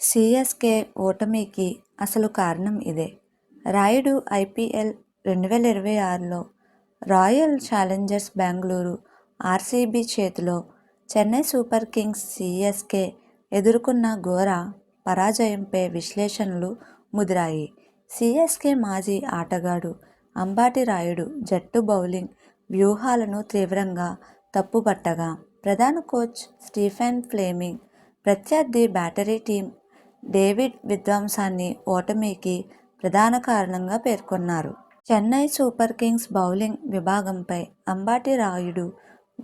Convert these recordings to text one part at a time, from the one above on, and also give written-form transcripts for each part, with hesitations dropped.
CSK ఓటమికి అసలు కారణం ఇదే. రాయుడు ఐపీఎల్ 2026లో రాయల్ ఛాలెంజర్స్ బెంగళూరు ఆర్సీబీ చేతిలో చెన్నై సూపర్ కింగ్స్ సిఎస్కే ఎదుర్కొన్న ఘోర పరాజయంపై విశ్లేషణలు ముదిరాయి. సిఎస్కే మాజీ ఆటగాడు అంబటి రాయుడు జట్టు బౌలింగ్ వ్యూహాలను తీవ్రంగా తప్పుపట్టగా, ప్రధాన కోచ్ స్టీఫెన్ ఫ్లెమింగ్ ప్రత్యర్థి బ్యాటరీ టీం డేవిడ్ విధ్వంసాన్ని ఓటమికి ప్రధాన కారణంగా పేర్కొన్నారు. చెన్నై సూపర్ కింగ్స్ బౌలింగ్ విభాగంపై అంబటి రాయుడు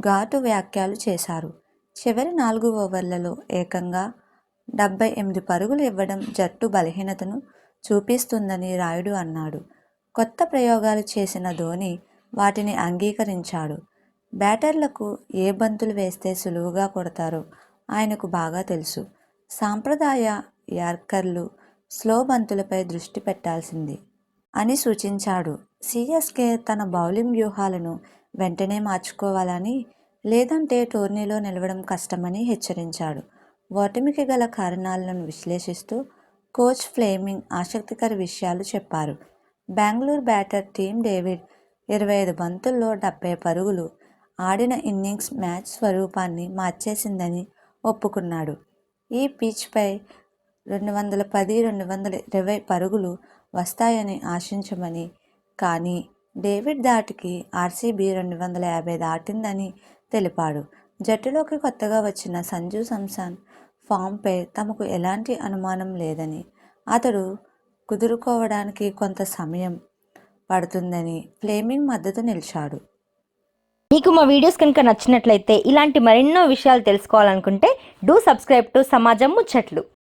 ఘాటు వ్యాఖ్యలు చేశారు. చివరి 4 ఓవర్లలో ఏకంగా 78 పరుగులు ఇవ్వడం జట్టు బలహీనతను చూపిస్తుందని రాయుడు అన్నాడు. కొత్త ప్రయోగాలు చేసిన ధోనీ వాటిని అంగీకరించాడు. బ్యాటర్లకు ఏ బంతులు వేస్తే సులువుగా కొడతారో ఆయనకు బాగా తెలుసు. సాంప్రదాయ యార్కర్లు, స్లో బంతులపై దృష్టి పెట్టాల్సింది అని సూచించాడు. సిఎస్కే తన బౌలింగ్ వ్యూహాలను వెంటనే మార్చుకోవాలని, లేదంటే టోర్నీలో నిలవడం కష్టమని హెచ్చరించాడు. ఓటమికి గల కారణాలను విశ్లేషిస్తూ కోచ్ ఫ్లెమింగ్ ఆసక్తికర విషయాలు చెప్పారు. బెంగళూరు బ్యాటర్ టీమ్ డేవిడ్ 25 బంతుల్లో 70 పరుగులు ఆడిన ఇన్నింగ్స్ మ్యాచ్ స్వరూపాన్ని మార్చేసిందని ఒప్పుకున్నాడు. ఈ పిచ్పై 210-220 పరుగులు వస్తాయని ఆశించమని, కానీ డేవిడ్ ధాటికి ఆర్సీబీ 250 దాటిందని తెలిపాడు. జట్టులోకి కొత్తగా వచ్చిన సంజు శాంసన్ ఫామ్పై తమకు ఎలాంటి అనుమానం లేదని, అతడు కుదురుకోవడానికి కొంత సమయం పడుతుందని ఫ్లెమింగ్ మద్దతు నిలిచాడు. మీకు మా వీడియోస్ కనుక నచ్చినట్లయితే ఇలాంటి మరెన్నో విషయాలు తెలుసుకోవాలనుకుంటే డూ సబ్స్క్రైబ్ టు సమాజం ముచ్చట్లు.